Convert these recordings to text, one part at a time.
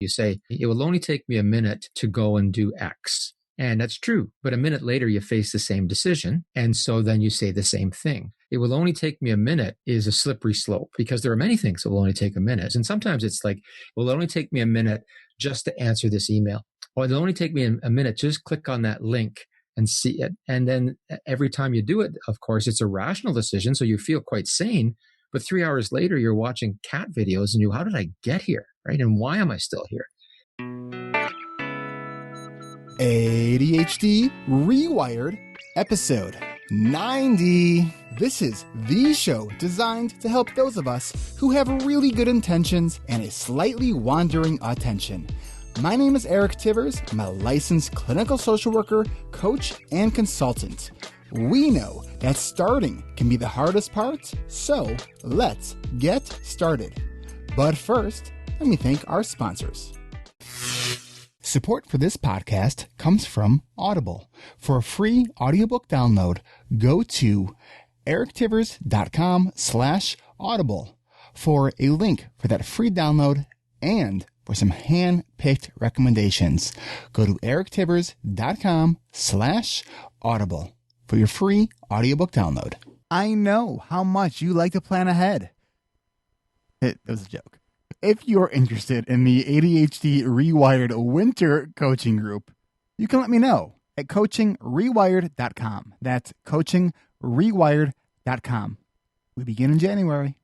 You say, it will only take me a minute to go and do X. And that's true. But a minute later, you face the same decision. And so then you say the same thing. It will only take me a minute is a slippery slope because there are many things that will only take a minute. And sometimes it's like, it will only take me a minute just to answer this email. Or it'll only take me a minute, just click on that link and see it. And then every time you do it, of course, it's a rational decision. So you feel quite sane. But 3 hours later, you're watching cat videos and how did I get here? Right? And why am I still here? ADHD Rewired, episode 90. This is the show designed to help those of us who have really good intentions and a slightly wandering attention. My name is Eric Tivers. I'm a licensed clinical social worker, coach, and consultant. We know that starting can be the hardest part, so let's get started. But first, let me thank our sponsors. Support for this podcast comes from Audible. For a free audiobook download, go to erictivers.com/audible for a link for that free download and for some hand-picked recommendations. Go to erictivers.com/audible for your free audiobook download. I know how much you like to plan ahead. It was a joke. If you're interested in the ADHD Rewired Winter Coaching Group, you can let me know at coachingrewired.com. That's coachingrewired.com. We begin in January.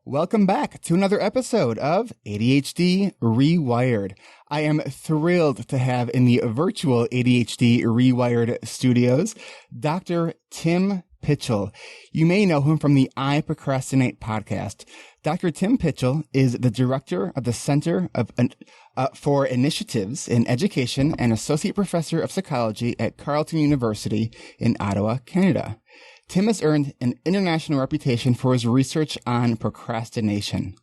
Welcome back to another episode of ADHD Rewired. I am thrilled to have in the virtual ADHD Rewired studios, Dr. Tim Pitchell. You may know him from the I Procrastinate podcast. Dr. Tim Pitchell is the director of the Center for Initiatives in Education and associate professor of psychology at Carleton University in Ottawa, Canada. Tim has earned an international reputation for his research on procrastination.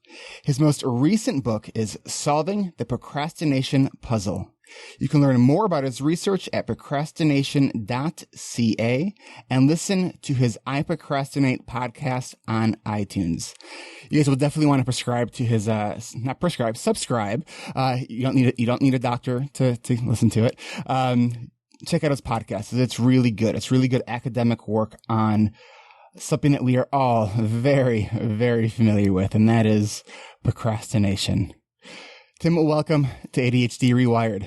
His most recent book is Solving the Procrastination Puzzle. You can learn more about his research at procrastination.ca and listen to his I Procrastinate podcast on iTunes. You guys will definitely want to subscribe. You don't need a doctor to listen to it. Check out his podcast. It's really good. It's really good academic work on something that we are all very, very familiar with, and that is procrastination. Tim, welcome to ADHD Rewired.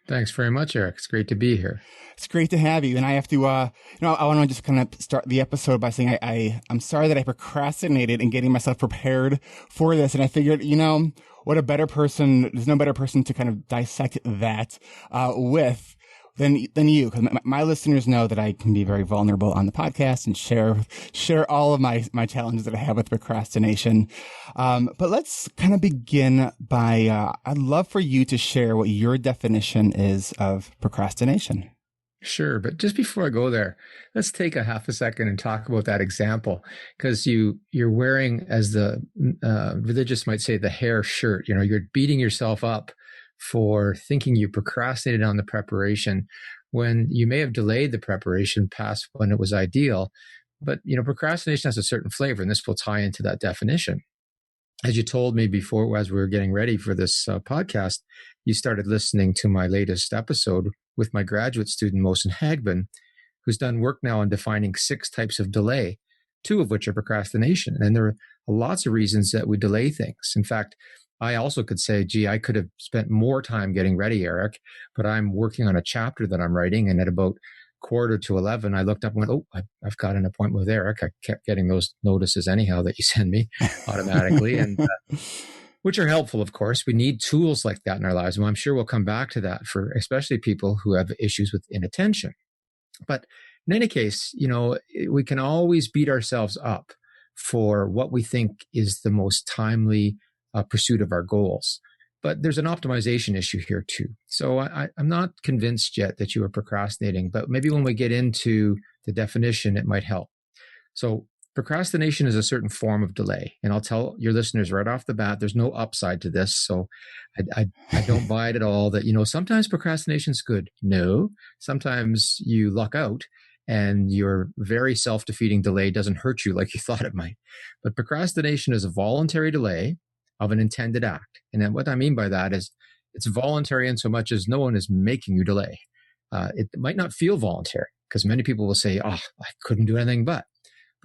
Thanks very much, Eric. It's great to be here. It's great to have you. And I have to, I want to just kind of start the episode by saying I'm sorry that I procrastinated in getting myself prepared for this. And I figured, there's no better person to kind of dissect that with than you, because my listeners know that I can be very vulnerable on the podcast and share all of my challenges that I have with procrastination. But let's kind of begin by, I'd love for you to share what your definition is of procrastination. Sure. But just before I go there, let's take a half a second and talk about that example, because you're wearing, as the religious might say, the hair shirt. You're beating yourself up for thinking you procrastinated on the preparation when you may have delayed the preparation past when it was ideal. But, procrastination has a certain flavor, and this will tie into that definition. As you told me before, as we were getting ready for this podcast, you started listening to my latest episode with my graduate student, Mohsen Hagbin, who's done work now on defining 6 types of delay, 2 of which are procrastination. And there are lots of reasons that we delay things. In fact, I also could say, I could have spent more time getting ready, Eric, but I'm working on a chapter that I'm writing. And at about 10:45, I looked up and went, I've got an appointment with Eric. I kept getting those notices anyhow that you send me automatically, and which are helpful, of course. We need tools like that in our lives. And I'm sure we'll come back to that for especially people who have issues with inattention. But in any case, we can always beat ourselves up for what we think is the most timely pursuit of our goals. But there's an optimization issue here too. So I'm not convinced yet that you are procrastinating, but maybe when we get into the definition, it might help. So procrastination is a certain form of delay. And I'll tell your listeners right off the bat, there's no upside to this. So I don't buy it at all that, sometimes procrastination is good. No, sometimes you luck out and your very self-defeating delay doesn't hurt you like you thought it might. But procrastination is a voluntary delay of an intended act. And then what I mean by that is it's voluntary in so much as no one is making you delay. It might not feel voluntary because many people will say, oh, I couldn't do anything but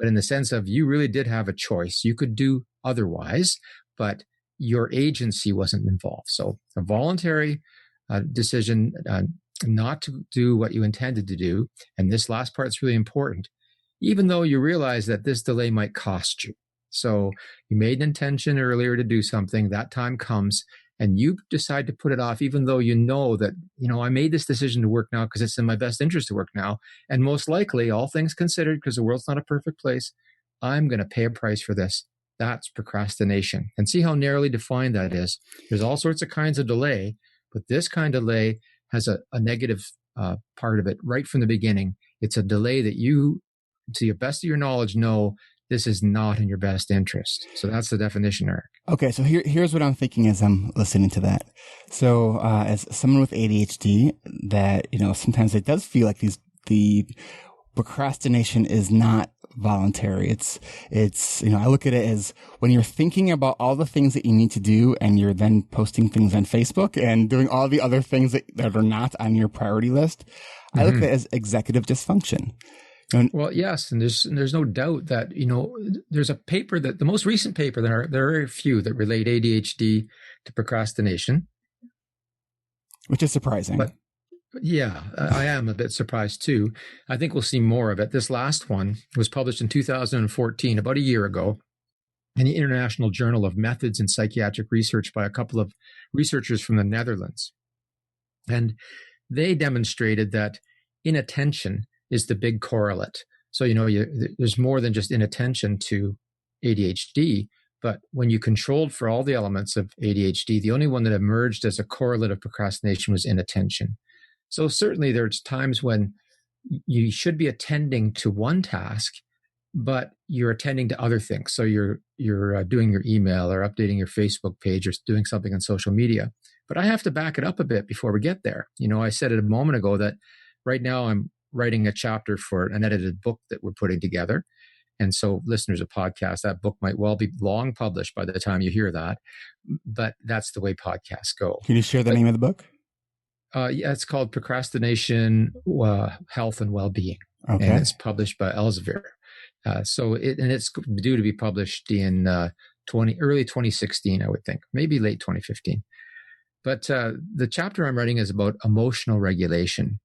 in the sense of you really did have a choice. You could do otherwise, but your agency wasn't involved. So a voluntary decision not to do what you intended to do. And this last part is really important, even though you realize that this delay might cost you. So you made an intention earlier to do something, that time comes, and you decide to put it off, even though you know that, I made this decision to work now because it's in my best interest to work now. And most likely, all things considered, because the world's not a perfect place, I'm going to pay a price for this. That's procrastination. And see how narrowly defined that is. There's all sorts of kinds of delay, but this kind of delay has a negative part of it right from the beginning. It's a delay that you, to your best of your knowledge, know this is not in your best interest. So that's the definition, Eric. Okay, so here's what I'm thinking as I'm listening to that. So as someone with ADHD, that sometimes it does feel like the procrastination is not voluntary. It's I look at it as when you're thinking about all the things that you need to do and you're then posting things on Facebook and doing all the other things that are not on your priority list. Mm-hmm. I look at it as executive dysfunction. Well, yes, and there's no doubt that there's a paper that the most recent paper there are very few that relate ADHD to procrastination, which is surprising. But yeah, I am a bit surprised too. I think we'll see more of it. This last one was published in 2014, about a year ago, in the International Journal of Methods in Psychiatric Research by a couple of researchers from the Netherlands, and they demonstrated that inattention is the big correlate. So, there's more than just inattention to ADHD, but when you controlled for all the elements of ADHD, the only one that emerged as a correlate of procrastination was inattention. So certainly there's times when you should be attending to one task, but you're attending to other things. So you're doing your email or updating your Facebook page or doing something on social media. But I have to back it up a bit before we get there. I said it a moment ago that right now I'm writing a chapter for an edited book that we're putting together. And so listeners of podcasts, that book might well be long published by the time you hear that, but that's the way podcasts go. Can you share the name of the book? Yeah, it's called Procrastination, Health and Wellbeing. Okay. And it's published by Elsevier. So it's due to be published in early 2016, I would think, maybe late 2015. But the chapter I'm writing is about emotional regulation.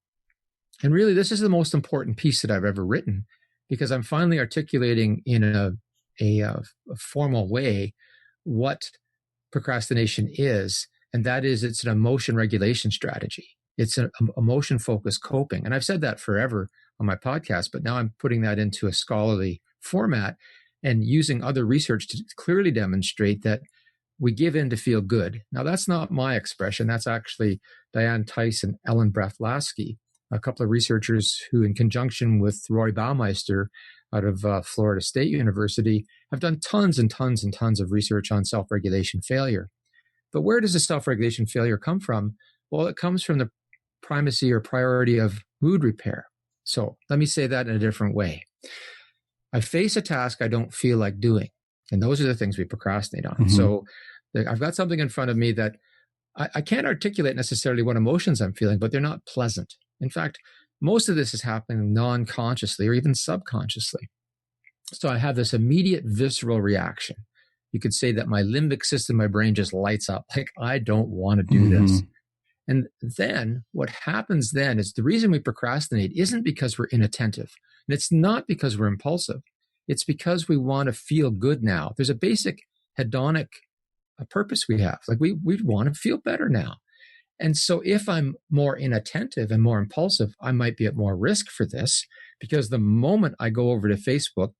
And really, this is the most important piece that I've ever written, because I'm finally articulating in a formal way what procrastination is. And that is, it's an emotion regulation strategy. It's an emotion-focused coping. And I've said that forever on my podcast, but now I'm putting that into a scholarly format and using other research to clearly demonstrate that we give in to feel good. Now, that's not my expression. That's actually Diane Tice and Ellen Bratlaski, a couple of researchers who, in conjunction with Roy Baumeister out of Florida State University, have done tons and tons and tons of research on self-regulation failure. But where does the self-regulation failure come from? Well, it comes from the primacy or priority of mood repair. So let me say that in a different way. I face a task I don't feel like doing, and those are the things we procrastinate on. Mm-hmm. So I've got something in front of me that I can't articulate necessarily what emotions I'm feeling, but they're not pleasant. In fact, most of this is happening non-consciously or even subconsciously. So I have this immediate visceral reaction. You could say that my limbic system, my brain just lights up, like, I don't want to do this. And then what happens then is the reason we procrastinate isn't because we're inattentive. And it's not because we're impulsive. It's because we want to feel good now. There's a basic hedonic purpose we have. Like we want to feel better now. And so if I'm more inattentive and more impulsive, I might be at more risk for this, because the moment I go over to Facebook,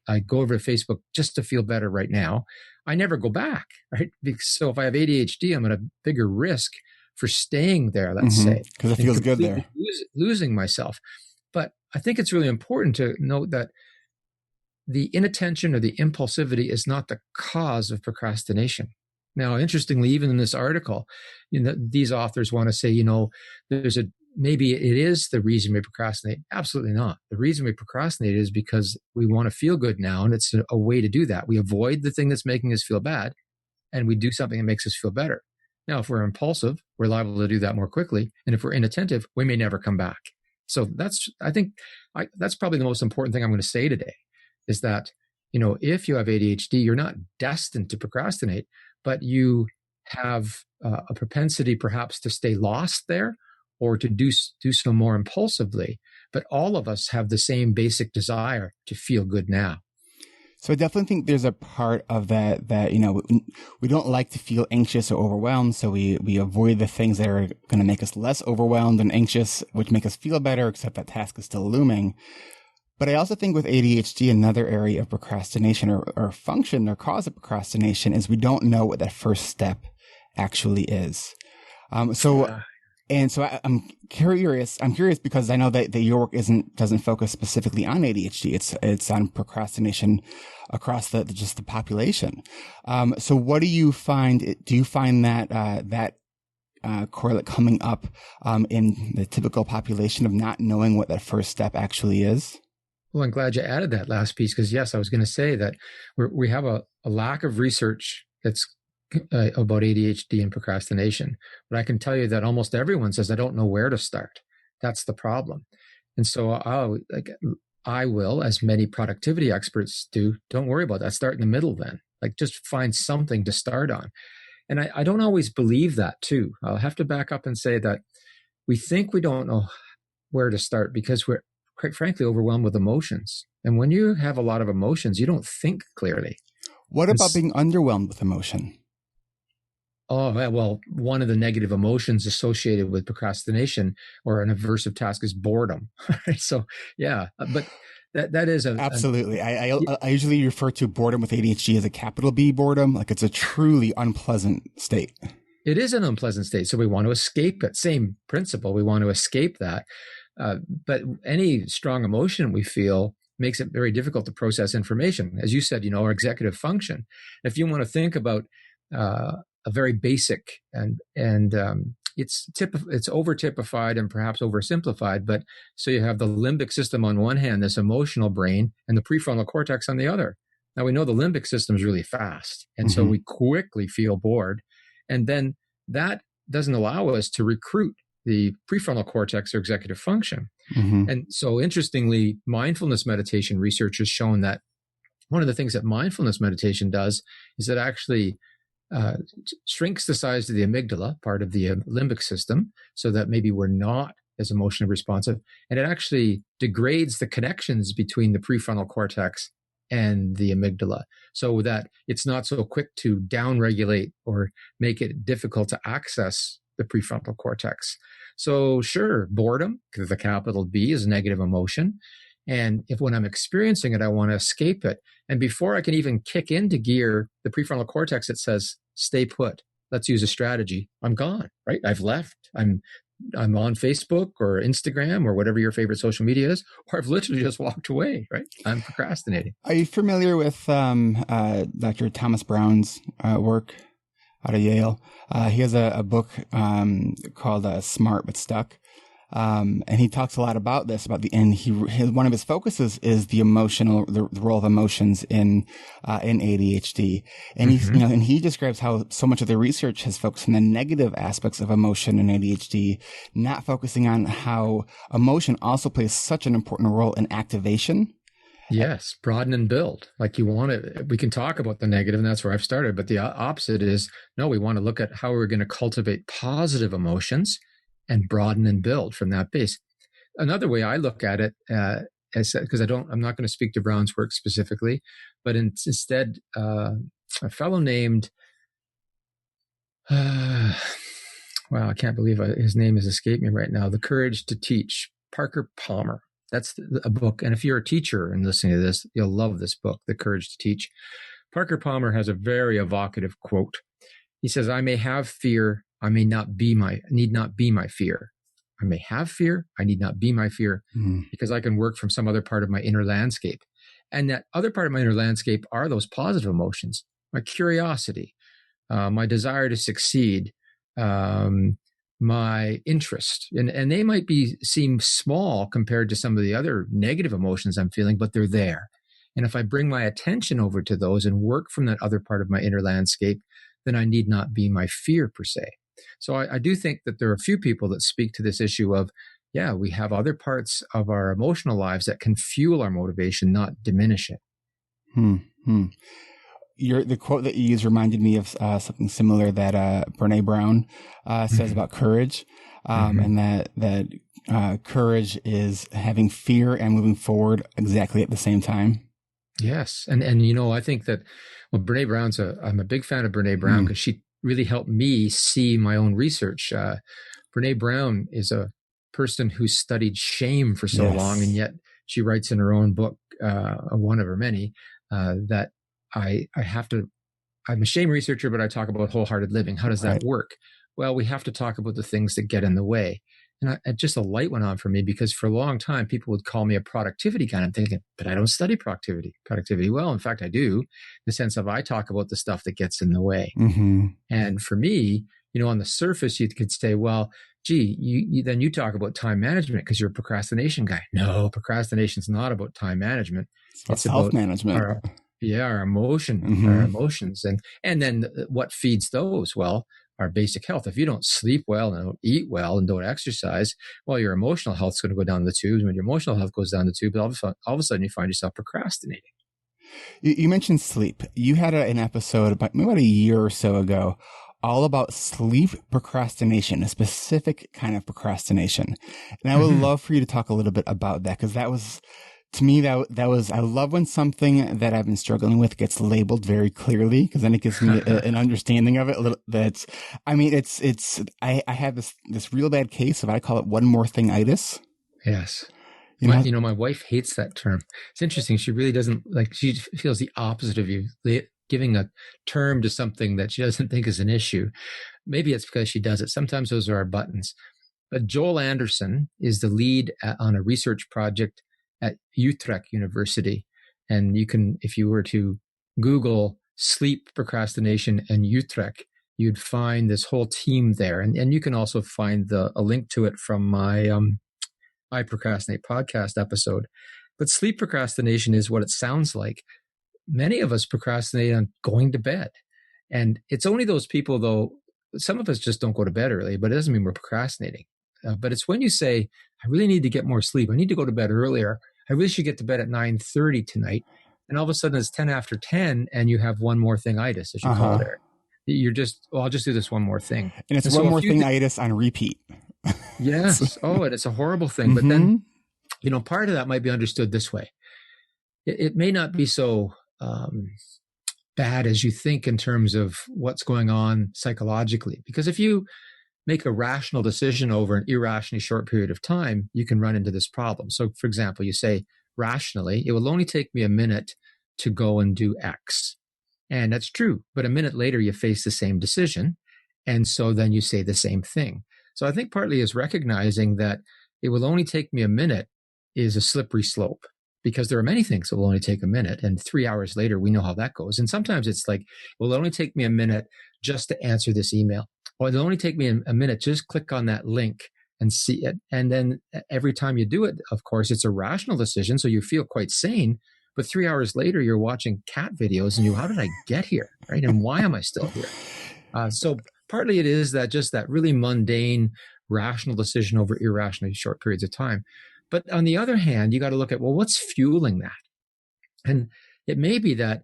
I go over to Facebook just to feel better right now, I never go back, right? So if I have ADHD, I'm at a bigger risk for staying there, let's say. Because it feels good there. Losing myself. But I think it's really important to note that the inattention or the impulsivity is not the cause of procrastination. Now, interestingly, even in this article, these authors want to say, maybe it is the reason we procrastinate. Absolutely not. The reason we procrastinate is because we want to feel good now, and it's a way to do that. We avoid the thing that's making us feel bad, and we do something that makes us feel better. Now, if we're impulsive, we're liable to do that more quickly. And if we're inattentive, we may never come back. So I think that's probably the most important thing I'm going to say today is that, if you have ADHD, you're not destined to procrastinate, but you have a propensity perhaps to stay lost there or to do so more impulsively. But all of us have the same basic desire to feel good now. So I definitely think there's a part of that, we don't like to feel anxious or overwhelmed. So we avoid the things that are going to make us less overwhelmed and anxious, which make us feel better, except that task is still looming. But I also think with ADHD, another area of procrastination or function or cause of procrastination is we don't know what that first step actually is. And so I'm curious because I know that your work doesn't focus specifically on ADHD. It's on procrastination across just the population. So what do you find? Do you find that correlate coming up in the typical population of not knowing what that first step actually is? Well, I'm glad you added that last piece because, yes, I was going to say that we have a lack of research that's about ADHD and procrastination. But I can tell you that almost everyone says, I don't know where to start. That's the problem. And so I will, as many productivity experts do, don't worry about that. Start in the middle then. Just find something to start on. And I don't always believe that too. I'll have to back up and say that we think we don't know where to start because we're, quite frankly, overwhelmed with emotions. And when you have a lot of emotions, you don't think clearly. What about being underwhelmed with emotion? Oh, well, one of the negative emotions associated with procrastination or an aversive task is boredom. So, yeah, but that is absolutely. I usually refer to boredom with ADHD as a capital B boredom. Like it's a truly unpleasant state. It is an unpleasant state. So we want to escape it. Same principle. We want to escape that. But any strong emotion we feel makes it very difficult to process information. As you said, our executive function. If you want to think about a very basic and it's over typified and perhaps oversimplified, but so you have the limbic system on one hand, this emotional brain, and the prefrontal cortex on the other. Now we know the limbic system is really fast, and so we quickly feel bored, and then that doesn't allow us to recruit the prefrontal cortex or executive function. And so interestingly, mindfulness meditation research has shown that one of the things that mindfulness meditation does is it actually shrinks the size of the amygdala, part of the limbic system, so that maybe we're not as emotionally responsive. And it actually degrades the connections between the prefrontal cortex and the amygdala so that it's not so quick to downregulate or make it difficult to access the prefrontal cortex. So sure, boredom, because the capital B is a negative emotion. And if when I'm experiencing it, I want to escape it. And before I can even kick into gear, the prefrontal cortex, it says, stay put. Let's use a strategy. I'm gone, right? I've left. I'm on Facebook or Instagram or whatever your favorite social media is, or I've literally just walked away, right? I'm procrastinating. Are you familiar with Dr. Thomas Brown's work out of Yale? He has a book called Smart But Stuck. And he talks a lot about this, one of his focuses is the role of emotions in ADHD. And he describes how so much of the research has focused on the negative aspects of emotion in ADHD, not focusing on how emotion also plays such an important role in activation. Yes, broaden and build. Like you want to, we can talk about the negative, and that's where I've started. But the opposite is, no, we want to look at how we're going to cultivate positive emotions and broaden and build from that base. Another way I look at it, because I'm not going to speak to Brown's work specifically, but instead, a fellow named, wow, I can't believe his name has escaped me right now. The Courage to Teach, Parker Palmer. That's a book. And if you're a teacher and listening to this, you'll love this book, The Courage to Teach. Parker Palmer has a very evocative quote. He says, I may have fear. I need not be my fear. I may have fear. I need not be my fear because I can work from some other part of my inner landscape. And that other part of my inner landscape are those positive emotions, my curiosity, my desire to succeed, my interest. And they might seem small compared to some of the other negative emotions I'm feeling, but they're there. And if I bring my attention over to those and work from that other part of my inner landscape, then I need not be my fear per se. So I do think that there are a few people that speak to this issue of, yeah, we have other parts of our emotional lives that can fuel our motivation, not diminish it. The quote that you used reminded me of something similar that Brene Brown says about courage, and that courage is having fear and moving forward exactly at the same time. Yes, and I think that Brene Brown's I'm a big fan of Brene Brown because she really helped me see my own research. Brene Brown is a person who studied shame for so long, and yet she writes in her own book, one of her many, that I'm a shame researcher, but I talk about wholehearted living. How does that work? Well, we have to talk about the things that get in the way. And just a light went on for me, because for a long time, people would call me a productivity guy. And I'm thinking, but I don't study productivity. Well, in fact, I do, in the sense of I talk about the stuff that gets in the way. And for me, on the surface, you could say, well, gee, you talk about time management because you're a procrastination guy. No, procrastination is not about time management. It's self-management. Our emotions. And then what feeds those? Well, our basic health. If you don't sleep well and don't eat well and don't exercise, well, your emotional health is going to go down the tubes. When your emotional health goes down the tubes, all of a sudden you find yourself procrastinating. You mentioned sleep. You had an episode about a year or so ago all about sleep procrastination, a specific kind of procrastination. And I would love for you to talk a little bit about that, because that was, to me, that was, I love when something that I've been struggling with gets labeled very clearly, because then it gives me an understanding of it. I have this real bad case of, I call it one more thing-itis. Yes. My wife hates that term. It's interesting. She really doesn't she feels the opposite of you, giving a term to something that she doesn't think is an issue. Maybe it's because she does it. Sometimes those are our buttons. But Joel Anderson is the lead on a research project at Utrecht University. And you can, if you were to Google sleep procrastination and Utrecht, you'd find this whole team there. And you can also find a link to it from my I Procrastinate podcast episode. But sleep procrastination is what it sounds like. Many of us procrastinate on going to bed. And it's only those people, though, some of us just don't go to bed early, but it doesn't mean we're procrastinating. But it's when you say, I really need to get more sleep. I need to go to bed earlier. I really should get to bed at 9:30 tonight. And all of a sudden it's 10 after 10 and you have one more thing-itis, as you call it, Eric. You're just, I'll just do this one more thing. And it's one more thing-itis on repeat. Yes. And it's a horrible thing. But then, part of that might be understood this way. It may not be so bad as you think in terms of what's going on psychologically. Because if you make a rational decision over an irrationally short period of time, you can run into this problem. So, for example, you say rationally, it will only take me a minute to go and do X. And that's true. But a minute later, you face the same decision. And so then you say the same thing. So I think partly is recognizing that it will only take me a minute is a slippery slope, because there are many things that will only take a minute. And 3 hours later, we know how that goes. And sometimes it's like, well, it'll only take me a minute just to answer this email. Or it'll only take me a minute, just click on that link and see it. And then every time you do it, of course, it's a rational decision. So you feel quite sane. But 3 hours later, you're watching cat videos and how did I get here? Right? And why am I still here? So partly it is that just that really mundane, rational decision over irrationally short periods of time. But on the other hand, you got to look at, well, what's fueling that? And it may be that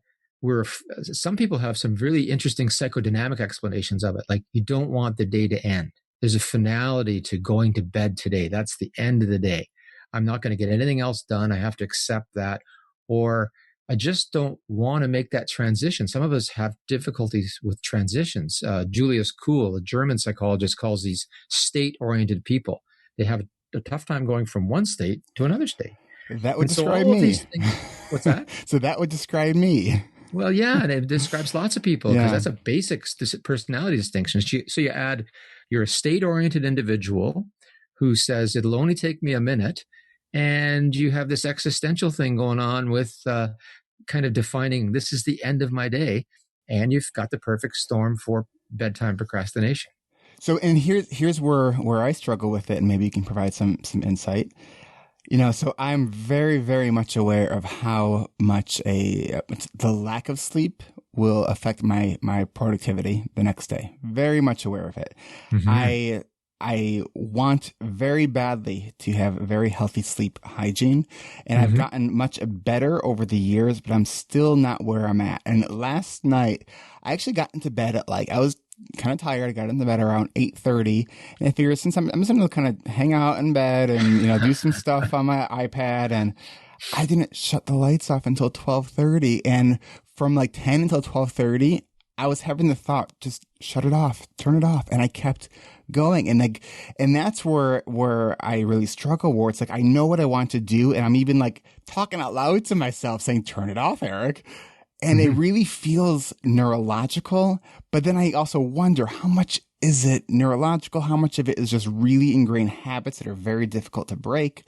some people have some really interesting psychodynamic explanations of it. Like, you don't want the day to end. There's a finality to going to bed today. That's the end of the day. I'm not going to get anything else done. I have to accept that. Or I just don't want to make that transition. Some of us have difficulties with transitions. Julius Kuhl, a German psychologist, calls these state-oriented people. They have a tough time going from one state to another state. That would describe me. What's that? So that would describe me. Well, yeah, and it describes lots of people, because that's a basic personality distinction. So you add, you're a state-oriented individual who says it'll only take me a minute, and you have this existential thing going on with kind of defining this is the end of my day, and you've got the perfect storm for bedtime procrastination. So, and here's where I struggle with it, and maybe you can provide some insight. So I'm very, very much aware of how much the lack of sleep will affect my productivity the next day. Very much aware of it. Mm-hmm. I want very badly to have very healthy sleep hygiene, and I've Mm-hmm. gotten much better over the years, but I'm still not where I'm at. And last night, I actually got into bed at I was kind of tired. I got into bed around 8:30, and I figured since I'm just going to kind of hang out in bed and, do some stuff on my iPad, and I didn't shut the lights off until 12:30, and from 10 until 12:30, I was having the thought, just shut it off, turn it off. And I kept going. And that's where I really struggle, where it's I know what I want to do. And I'm even talking out loud to myself saying, turn it off, Eric. And it Mm-hmm. really feels neurological. But then I also wonder, how much is it neurological? How much of it is just really ingrained habits that are very difficult to break?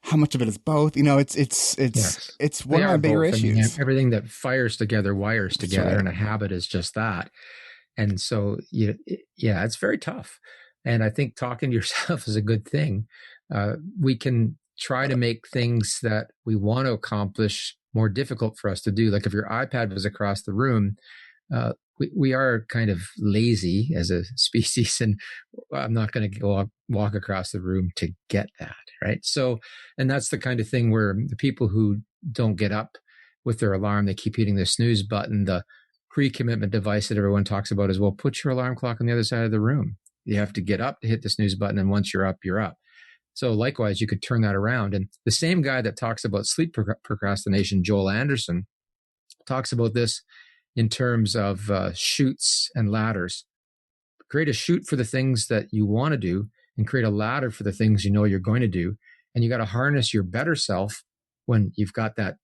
How much of it is both? Yes, It's one they of my are bigger both. I mean, issues. everything that fires together wires That's together, right. and a habit is just that. And so, yeah, it's very tough. And I think talking to yourself is a good thing. We can try to make things that we want to accomplish more difficult for us to do. Like if your iPad was across the room, we are kind of lazy as a species, and I'm not going to go walk across the room to get that, right? So, and that's the kind of thing where the people who don't get up with their alarm, they keep hitting the snooze button. The pre-commitment device that everyone talks about is, well, put your alarm clock on the other side of the room. You have to get up to hit the snooze button, and once you're up, you're up. So likewise, you could turn that around. And the same guy that talks about sleep procrastination, Joel Anderson, talks about this in terms of chutes and ladders. Create a chute for the things that you want to do, and create a ladder for the things you know you're going to do. And you got to harness your better self when you've got that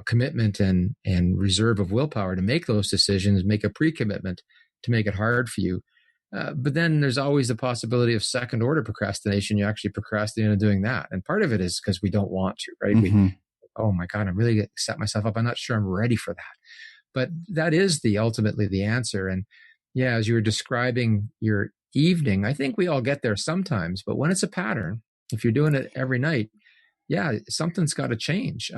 commitment and reserve of willpower to make those decisions, make a pre-commitment to make it hard for you. But then there's always the possibility of second order procrastination. You actually procrastinate on doing that. And part of it is because we don't want to, right? Mm-hmm. Oh my God, I'm really going to set myself up. I'm not sure I'm ready for that. But that is ultimately the answer. And yeah, as you were describing your evening, I think we all get there sometimes, but when it's a pattern, if you're doing it every night, yeah, something's got to change.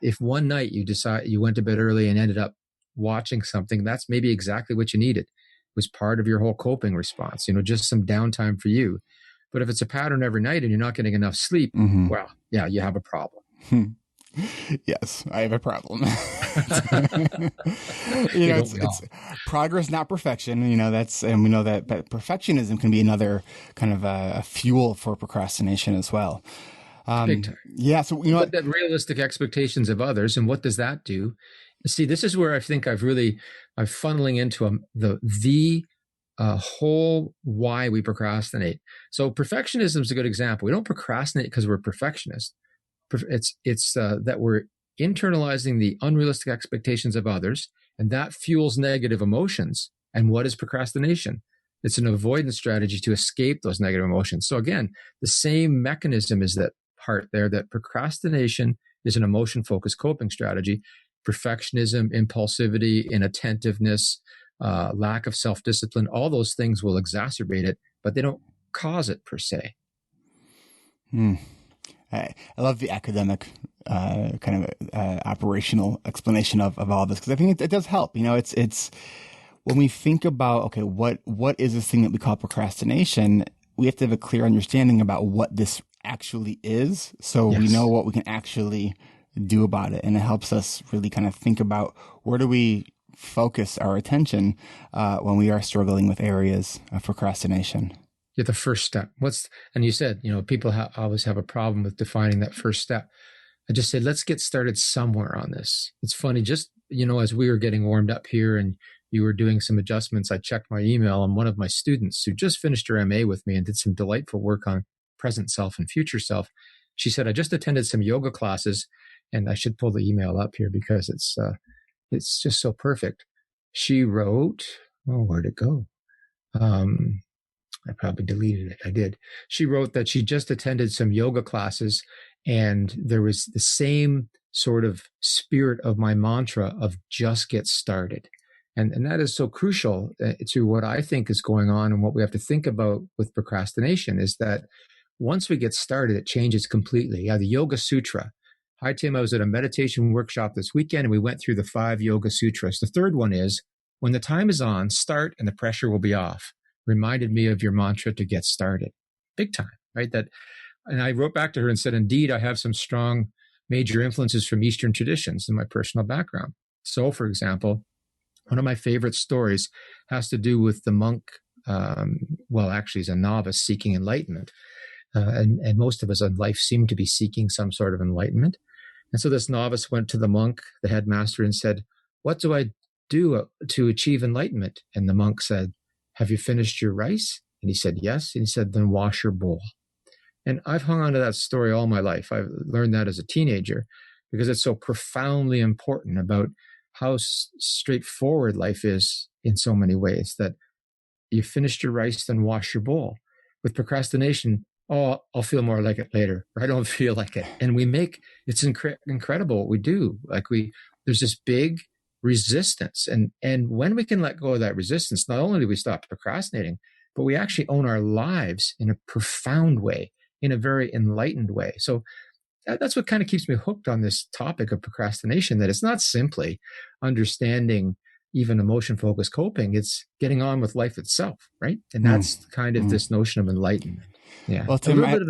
If one night you decide you went to bed early and ended up watching something, that's maybe exactly what you needed. It was part of your whole coping response, just some downtime for you. But if it's a pattern every night and you're not getting enough sleep, Mm-hmm. well, yeah, you have a problem. Yes, I have a problem. Don't we all? It's progress, not perfection. And we know that, but perfectionism can be another kind of a fuel for procrastination as well. Big time. Yeah. So, But that realistic expectations of others, and what does that do? See, this is where I think I'm funneling into the whole why we procrastinate. So perfectionism is a good example. We don't procrastinate because we're perfectionists. It's that we're internalizing the unrealistic expectations of others, and that fuels negative emotions. And what is procrastination? It's an avoidance strategy to escape those negative emotions. So again, the same mechanism is that part there, that procrastination is an emotion-focused coping strategy. Perfectionism, impulsivity, inattentiveness, lack of self-discipline, all those things will exacerbate it, but they don't cause it per se. I love the academic kind of operational explanation of all this, because I think it does help. It's when we think about, okay, what is this thing that we call procrastination? We have to have a clear understanding about what this actually is, so we know Yes. what we can actually do about it, and it helps us really kind of think about where do we focus our attention when we are struggling with areas of procrastination. Yeah, the first step. And you said, people always have a problem with defining that first step. I just said, let's get started somewhere on this. It's funny, just, as we were getting warmed up here and you were doing some adjustments, I checked my email, and one of my students who just finished her MA with me and did some delightful work on present self and future self, she said, I just attended some yoga classes, and I should pull the email up here because it's just so perfect. She wrote, oh, where'd it go? I probably deleted it. I did. She wrote that she just attended some yoga classes, and there was the same sort of spirit of my mantra of just get started. And that is so crucial to what I think is going on, and what we have to think about with procrastination is that once we get started, it changes completely. Yeah, the Yoga Sutra, hi, Tim, I was at a meditation workshop this weekend and we went through the 5 yoga sutras. The third one is, when the time is on, start and the pressure will be off. Reminded me of your mantra to get started. Big time, right? And I wrote back to her and said, indeed, I have some strong major influences from Eastern traditions in my personal background. So, for example, one of my favorite stories has to do with the monk, actually he's a novice seeking enlightenment. And most of us in life seem to be seeking some sort of enlightenment. And so this novice went to the monk, the headmaster, and said, what do I do to achieve enlightenment? And the monk said, have you finished your rice? And he said, yes. And he said, then wash your bowl. And I've hung on to that story all my life. I've learned that as a teenager because it's so profoundly important about how straightforward life is in so many ways, that you finished your rice, then wash your bowl. With procrastination, I'll feel more like it later, or I don't feel like it. And it's incredible what we do. There's this big resistance. And when we can let go of that resistance, not only do we stop procrastinating, but we actually own our lives in a profound way, in a very enlightened way. So that's what kind of keeps me hooked on this topic of procrastination, that it's not simply understanding even emotion-focused coping, it's getting on with life itself, right? And that's kind of this notion of enlightenment. Yeah. Well, Tim, I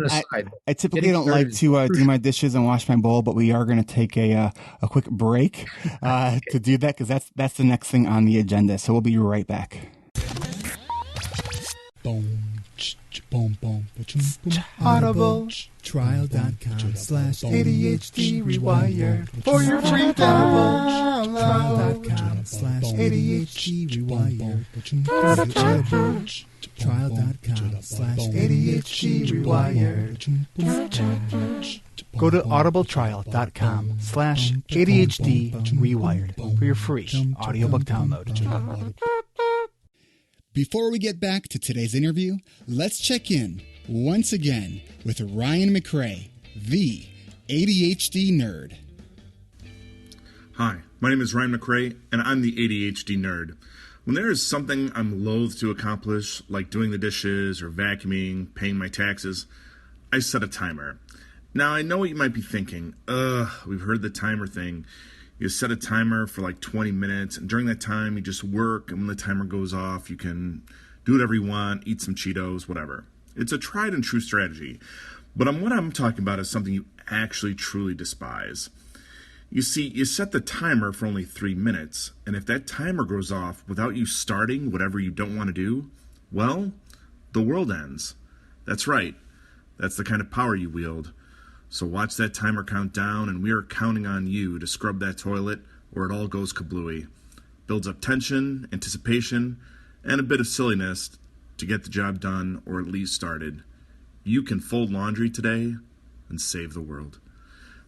typically don't like to do my dishes and wash my bowl, but we are going to take a quick break to do that, because that's the next thing on the agenda. So we'll be right back. Audible trial.com/ADHD rewired for your free download. Trial.com/ADHD rewired. Trial.com/ADHD rewired. Go to audibletrial.com/ADHD rewired for your free audiobook download. Before we get back to today's interview, let's check in once again with Ryan McRae, the ADHD nerd. Hi, my name is Ryan McRae, and I'm the ADHD nerd. When there is something I'm loath to accomplish, like doing the dishes or vacuuming, paying my taxes, I set a timer. Now, I know what you might be thinking. We've heard the timer thing. You set a timer for like 20 minutes, and during that time, you just work, and when the timer goes off, you can do whatever you want, eat some Cheetos, whatever. It's a tried and true strategy. But what I'm talking about is something you actually truly despise. You see, you set the timer for only 3 minutes, and if that timer goes off without you starting whatever you don't want to do, well, the world ends. That's right. That's the kind of power you wield. So watch that timer count down, and we are counting on you to scrub that toilet, or it all goes kablooey. Builds up tension, anticipation, and a bit of silliness to get the job done, or at least started. You can fold laundry today and save the world.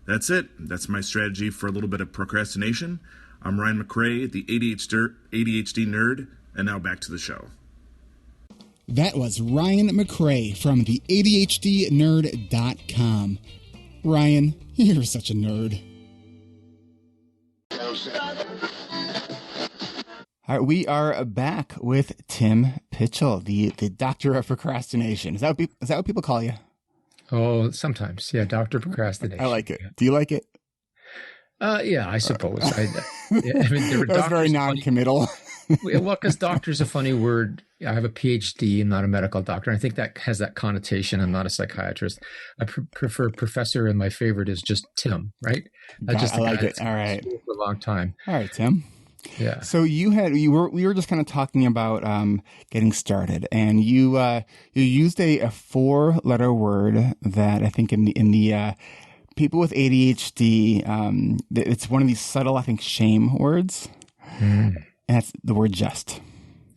That's it. That's my strategy for a little bit of procrastination. I'm Ryan McRae, the ADHD nerd, and now back to the show. That was Ryan McRae from the ADHDnerd.com. Ryan, you're such a nerd. All right, we are back with Tim Pitchell, the doctor of procrastination. Is that what people call you? Oh, sometimes. Yeah, Dr. Procrastination. I like it. Do you like it? Yeah, I suppose. That was very non-committal. Well, because doctor's a funny word. I have a PhD. I'm not a medical doctor. I think that has that connotation. I'm not a psychiatrist. I prefer professor, and my favorite is just Tim, right? I like it. All right. For a long time. All right, Tim. Yeah. So we were just kind of talking about getting started, and you used a 4-letter word that I think in the people with ADHD, it's one of these subtle, I think, shame words. And that's the word just.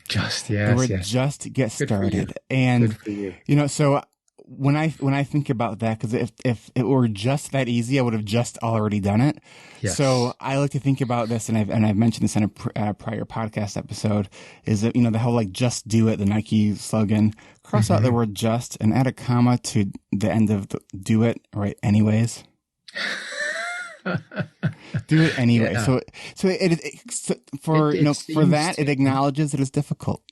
Just, yes. The word just get started. And, good for you. So when I think about that, because if it were just that easy, I would have just already done it. Yes. So I like to think about this, and I've mentioned this in a prior podcast episode, is that, the whole just do it, the Nike slogan, cross out the word just and add a comma to the end of the do it, right? Anyways. Do it anyway. Yeah. So it for that, it acknowledges that it's difficult.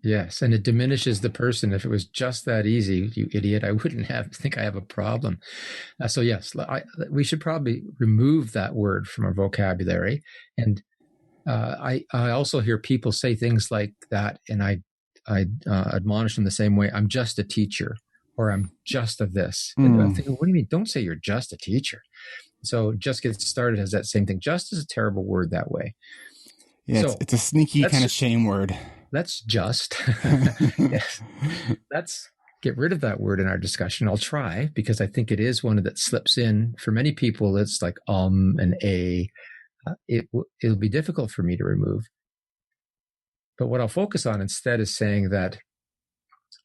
Yes, and it diminishes the person. If it was just that easy, you idiot, I wouldn't think I have a problem. So yes, we should probably remove that word from our vocabulary. And I also hear people say things like that, and I admonish them the same way. I'm just a teacher, or I'm just of this. And I'm thinking, what do you mean? Don't say you're just a teacher. So just get started as that same thing. Just is a terrible word that way. Yeah, So it's a sneaky kind of shame word. Let's just yes. Let's get rid of that word in our discussion. I'll try, because I think it is one that slips in for many people. It's like and a. It'll be difficult for me to remove. But what I'll focus on instead is saying that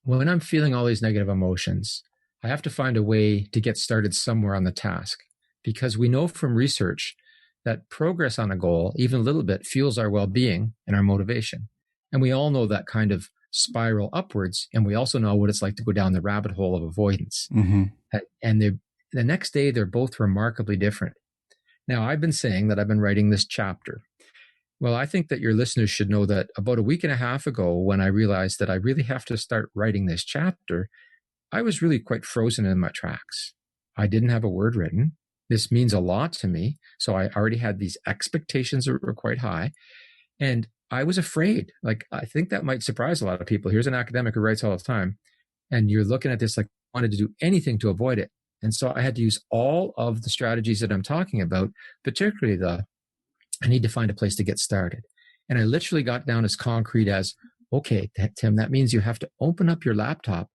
when I'm feeling all these negative emotions, I have to find a way to get started somewhere on the task, because we know from research that progress on a goal, even a little bit, fuels our well-being and our motivation. And we all know that kind of spiral upwards. And we also know what it's like to go down the rabbit hole of avoidance. Mm-hmm. And the next day, they're both remarkably different. Now, I've been saying that I've been writing this chapter. Well, I think that your listeners should know that about a week and a half ago, when I realized that I really have to start writing this chapter, I was really quite frozen in my tracks. I didn't have a word written. This means a lot to me. So I already had these expectations that were quite high. And I was afraid. Like, I think that might surprise a lot of people. Here's an academic who writes all the time, and you're looking at this like I wanted to do anything to avoid it. And so I had to use all of the strategies that I'm talking about, particularly I need to find a place to get started. And I literally got down as concrete as, okay, Tim, that means you have to open up your laptop,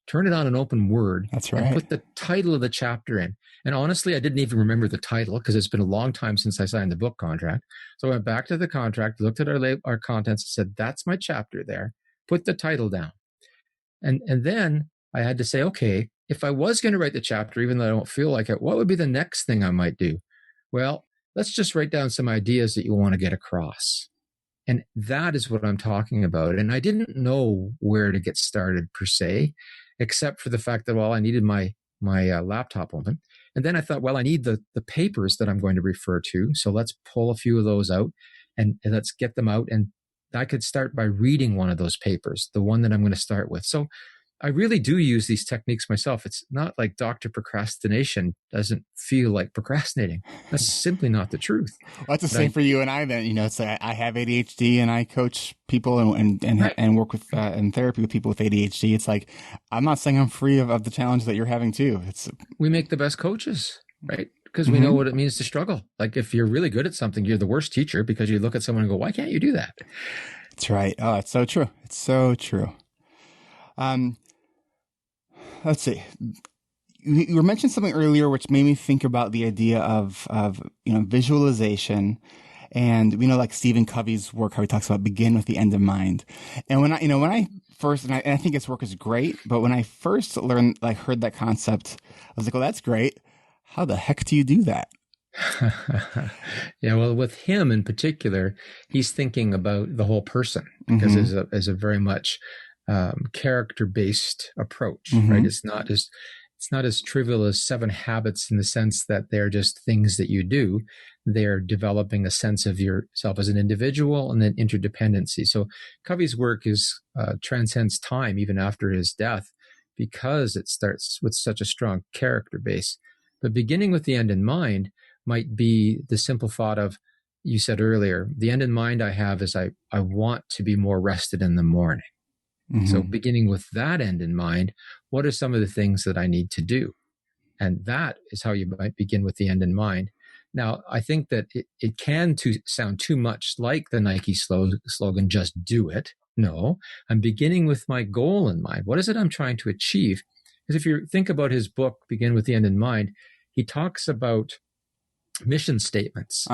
turn it on an open Word, That's right, and put the title of the chapter in. And honestly, I didn't even remember the title because it's been a long time since I signed the book contract. So I went back to the contract, looked at our contents, and said, that's my chapter there. Put the title down. And then I had to say, okay, if I was going to write the chapter, even though I don't feel like it, what would be the next thing I might do? Well, let's just write down some ideas that you want to get across. And that is what I'm talking about. And I didn't know where to get started per se, except for the fact that, well, I needed my laptop open. And then I thought, well, I need the papers that I'm going to refer to. So let's pull a few of those out and let's get them out. And I could start by reading one of those papers, the one that I'm going to start with. So I really do use these techniques myself. It's not like Dr. Procrastination doesn't feel like procrastinating. That's simply not the truth. Well, that's the same for you and I. Then it's I have ADHD and I coach people and work with in therapy with people with ADHD. It's like I'm not saying I'm free of the challenge that you're having too. We make the best coaches, right? Because we know what it means to struggle. Like if you're really good at something, you're the worst teacher because you look at someone and go, "Why can't you do that?" That's right. Oh, it's so true. It's so true. Let's see. You mentioned something earlier which made me think about the idea of visualization, and we know like Stephen Covey's work, how he talks about begin with the end in mind. And when I first, and I think his work is great, but when I first heard that concept, I was like, "Oh, that's great. How the heck do you do that?" Yeah, well, with him in particular, he's thinking about the whole person because as a very much character-based approach, right? It's not as trivial as 7 habits in the sense that they're just things that you do. They're developing a sense of yourself as an individual and then interdependency. So Covey's work transcends time even after his death because it starts with such a strong character base. But beginning with the end in mind might be the simple thought of, you said earlier, the end in mind I have is I want to be more rested in the morning. So beginning with that end in mind, what are some of the things that I need to do? And that is how you might begin with the end in mind. Now, I think that it can sound too much like the Nike slogan, just do it. No, I'm beginning with my goal in mind. What is it I'm trying to achieve? Because if you think about his book, Begin with the End in Mind, he talks about mission statements.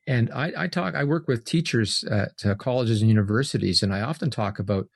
And I work with teachers at colleges and universities, and I often talk about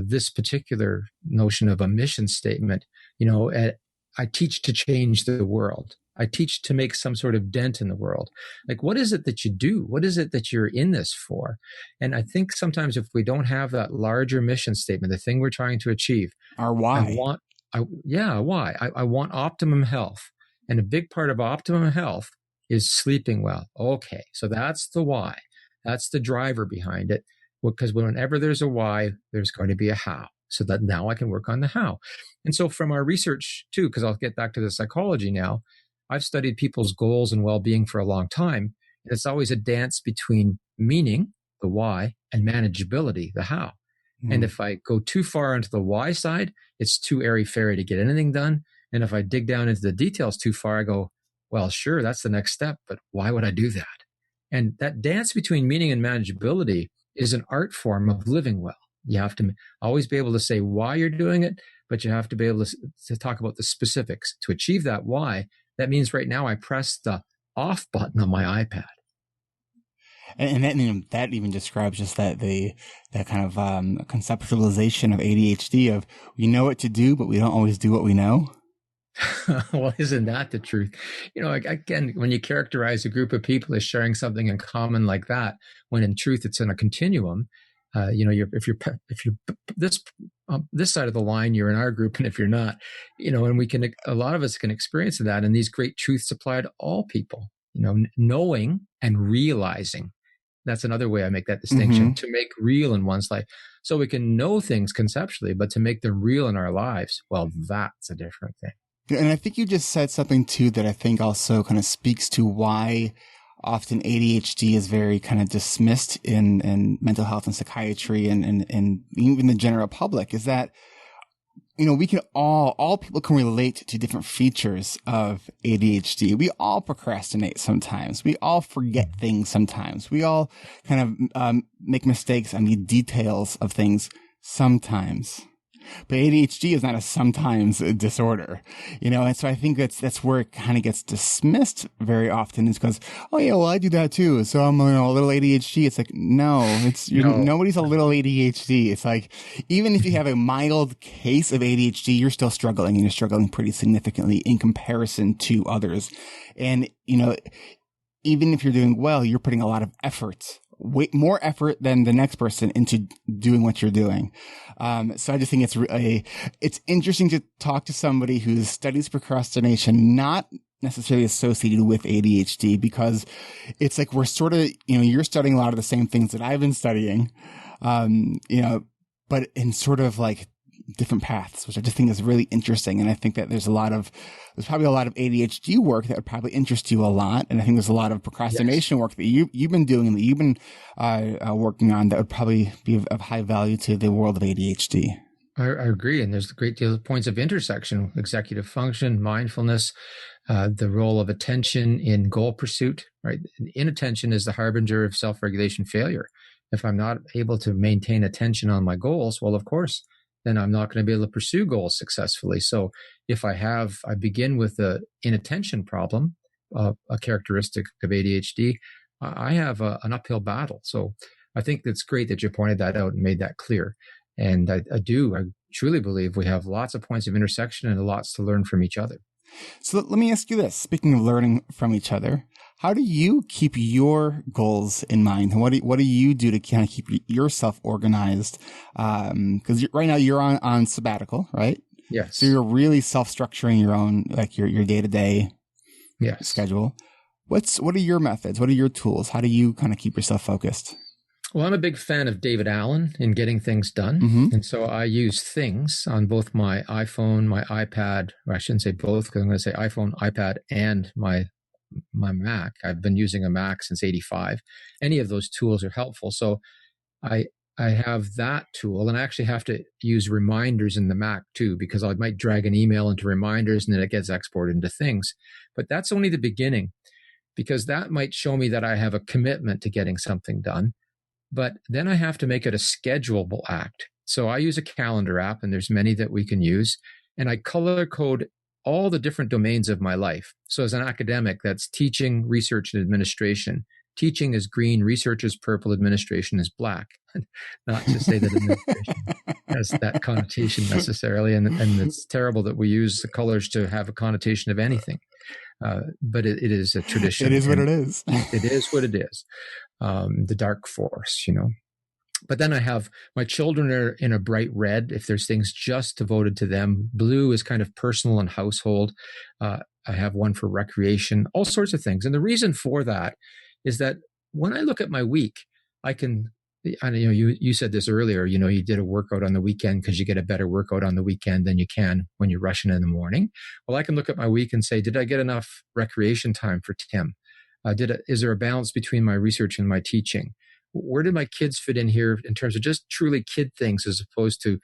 this particular notion of a mission statement. I teach to change the world. I teach to make some sort of dent in the world. Like, what is it that you do? What is it that you're in this for? And I think sometimes if we don't have that larger mission statement, the thing we're trying to achieve, our why. Why? I want optimum health. And a big part of optimum health is sleeping well. Okay, so that's the why. That's the driver behind it. because whenever there's a why, there's going to be a how. So that now I can work on the how. And so from our research too, because I'll get back to the psychology now, I've studied people's goals and well-being for a long time. And it's always a dance between meaning, the why, and manageability, the how. And if I go too far into the why side, it's too airy-fairy to get anything done. And if I dig down into the details too far, I go, well, sure, that's the next step, but why would I do that? And that dance between meaning and manageability is an art form of living well. You have to always be able to say why you're doing it, but you have to be able to talk about the specifics. To achieve that why, that means right now I press the off button on my iPad. And that even describes just that kind of conceptualization of ADHD of we know what to do, but we don't always do what we know. Well, isn't that the truth? Again, when you characterize a group of people as sharing something in common like that, when in truth it's in a continuum, if you're this side of the line, you're in our group, and if you're not, and a lot of us can experience that. And these great truths apply to all people. Knowing and realizing. That's another way I make that distinction, to make real in one's life. So we can know things conceptually, but to make them real in our lives, well, that's a different thing. And I think you just said something too that I think also kind of speaks to why often ADHD is very kind of dismissed in mental health and psychiatry and even the general public, is that we can all people can relate to different features of ADHD. We all procrastinate sometimes. We all forget things sometimes. We all kind of make mistakes on the details of things sometimes. But ADHD is not a sometimes disorder, and so I think that's where it kind of gets dismissed very often, is because, oh yeah, well I do that too, so I'm a little ADHD. It's like, no, nobody's a little ADHD. It's like, even if you have a mild case of ADHD, you're still struggling, and you're struggling pretty significantly in comparison to others. And, even if you're doing well, you're putting a lot of effort, way more effort than the next person into doing what you're doing. So I just think it's interesting to talk to somebody who studies procrastination, not necessarily associated with ADHD, because it's like we're sort of, you're studying a lot of the same things that I've been studying, but in sort of like different paths, which I just think is really interesting. And I think that there's probably a lot of ADHD work that would probably interest you a lot. And I think there's a lot of procrastination work that you've been doing and that you've been working on that would probably be of high value to the world of ADHD. I agree. And there's a great deal of points of intersection: executive function, mindfulness, the role of attention in goal pursuit, right? Inattention is the harbinger of self-regulation failure. If I'm not able to maintain attention on my goals, well, of course, then I'm not going to be able to pursue goals successfully. So if I begin with the inattention problem, a characteristic of ADHD, I have an uphill battle. So I think it's great that you pointed that out and made that clear. And I truly believe we have lots of points of intersection and lots to learn from each other. So let me ask you this. Speaking of learning from each other, how do you keep your goals in mind? And what do you do to kind of keep yourself organized? Because right now you're on sabbatical, right? Yes. So you're really self-structuring your own, like your day-to-day schedule. What are your methods? What are your tools? How do you kind of keep yourself focused? Well, I'm a big fan of David Allen in getting things done. And so I use Things on both my iPhone, my iPad, or I shouldn't say both, because I'm going to say iPhone, iPad, and my Mac. I've been using a Mac since '85. Any of those tools are helpful. So I have that tool, and I actually have to use reminders in the Mac too, because I might drag an email into reminders and then it gets exported into Things. But that's only the beginning, because that might show me that I have a commitment to getting something done. But then I have to make it a schedulable act. So I use a calendar app, and there's many that we can use, and I color code all the different domains of my life. So as an academic, that's teaching, research, and administration. Teaching is green, research is purple, administration is black. Not to say that administration has that connotation necessarily, and it's terrible that we use the colors to have a connotation of anything. But it is a tradition. It is what it is. It is what it is. The dark force, But then I have my children are in a bright red if there's things just devoted to them. Blue is kind of personal and household. I have one for recreation, all sorts of things. And the reason for that is that when I look at my week, I can I know you said this earlier, you did a workout on the weekend because you get a better workout on the weekend than you can when you're rushing in the morning. Well, I can look at my week and say, did I get enough recreation time for Tim? Is there a balance between my research and my teaching? Where did my kids fit in here in terms of just truly kid things as opposed to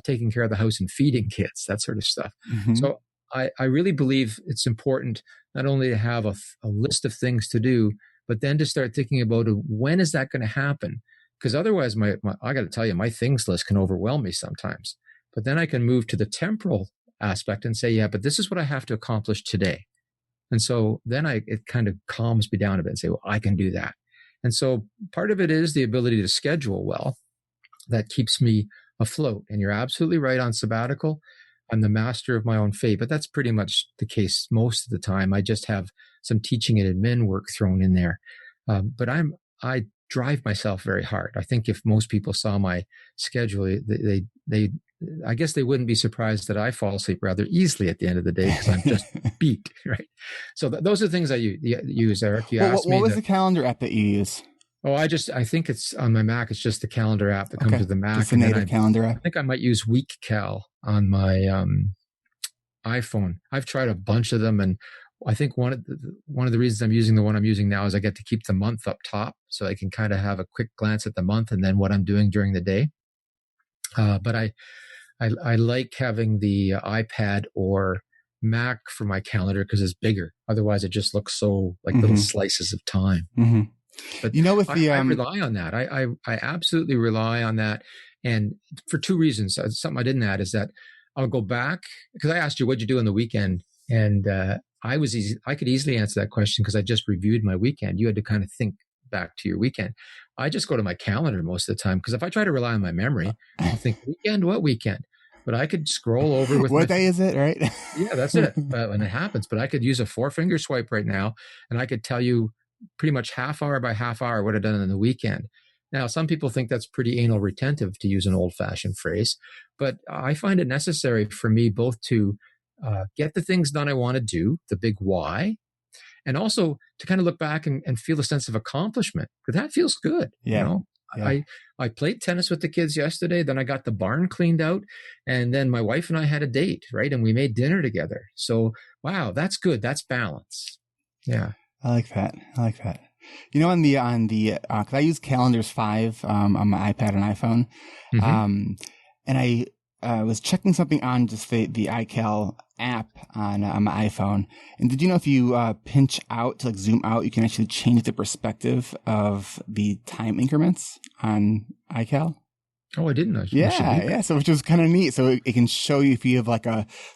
taking care of the house and feeding kids, that sort of stuff. Mm-hmm. So I really believe it's important not only to have a list of things to do, but then to start thinking about when is that going to happen? Because otherwise, I got to tell you, my things list can overwhelm me sometimes. But then I can move to the temporal aspect and say, yeah, but this is what I have to accomplish today. And so then it kind of calms me down a bit and say, well, I can do that. And so part of it is the ability to schedule well. That keeps me afloat. And you're absolutely right on sabbatical. I'm the master of my own fate, but that's pretty much the case most of the time. I just have some teaching and admin work thrown in there. But I drive myself very hard. I think if most people saw my schedule, they I guess they wouldn't be surprised that I fall asleep rather easily at the end of the day because I'm just beat, right? So those are things I use, Eric. What was the calendar app that you use? Oh, I think it's on my Mac. It's just the calendar app that comes with the Mac. Just the native calendar app. I think I might use WeekCal on my iPhone. I've tried a bunch of them, and I think one of the reasons I'm using the one I'm using now is I get to keep the month up top, so I can kind of have a quick glance at the month and then what I'm doing during the day. But I like having the iPad or Mac for my calendar because it's bigger. Otherwise, it just looks so like little slices of time. Mm-hmm. But with the I rely on that. I absolutely rely on that, and for two reasons. Something I didn't add is that I'll go back because I asked you what'd you do on the weekend, and I could easily answer that question because I just reviewed my weekend. You had to kind of think back to your weekend. I just go to my calendar most of the time because if I try to rely on my memory, I'll think weekend, what weekend? But I could scroll over with what day is it, right? Yeah, that's it. When it happens, but I could use a 4-finger swipe right now, and I could tell you pretty much half hour by half hour what I've done on the weekend. Now, some people think that's pretty anal retentive, to use an old-fashioned phrase, but I find it necessary for me both to get the things done I want to do, the big why, and also to kind of look back and feel a sense of accomplishment, because that feels good. Yeah. Yeah. I played tennis with the kids yesterday, then I got the barn cleaned out, and then my wife and I had a date, right? And we made dinner together. So, wow, that's good. That's balance. Yeah. I like that. On the, cause I use Calendars 5, on my iPad and iPhone. Mm-hmm. And I was checking something on just the iCal app on my iPhone. And did you know if you pinch out to zoom out, you can actually change the perspective of the time increments on iCal? Oh, I didn't know. Yeah. So which was kind of neat. So it can show you if you have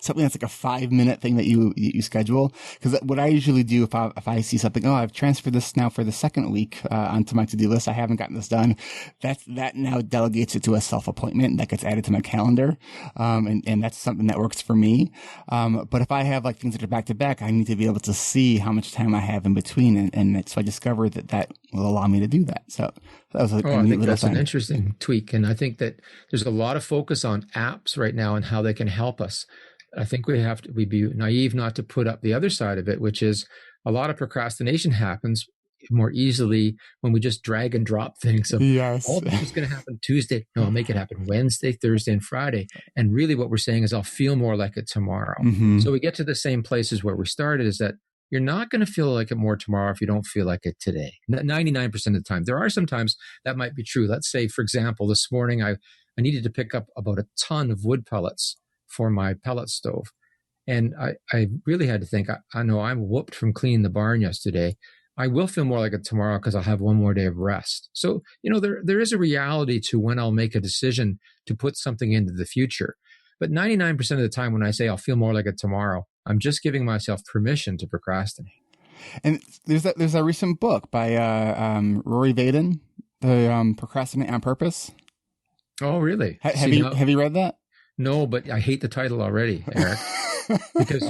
something that's like a 5-minute thing that you schedule. Because what I usually do if I see something, I've transferred this now for the second week onto my to-do list. I haven't gotten this done. That now delegates it to a self-appointment that gets added to my calendar. And that's something that works for me. But if I have things that are back to back, I need to be able to see how much time I have in between. And so I discovered that will allow me to do that. So that was I think that's an interesting tweak. And I think that there's a lot of focus on apps right now and how they can help us. I think we'd be naive not to put up the other side of it, which is a lot of procrastination happens more easily when we just drag and drop things. So, yes. This is going to happen Tuesday. No, I'll make it happen Wednesday, Thursday, and Friday. And really what we're saying is I'll feel more like it tomorrow. Mm-hmm. So we get to the same places where we started, is that you're not going to feel like it more tomorrow if you don't feel like it today. 99% of the time. There are some times that might be true. Let's say, for example, this morning I needed to pick up about a ton of wood pellets for my pellet stove. And I really had to think, I know I'm whooped from cleaning the barn yesterday. I will feel more like it tomorrow because I'll have one more day of rest. So, there is a reality to when I'll make a decision to put something into the future. But 99% of the time when I say I'll feel more like it tomorrow, I'm just giving myself permission to procrastinate. And there's a recent book by Rory Vaden, the Procrastinate on Purpose. Oh, really? Have you read that? No, but I hate the title already, Eric. Because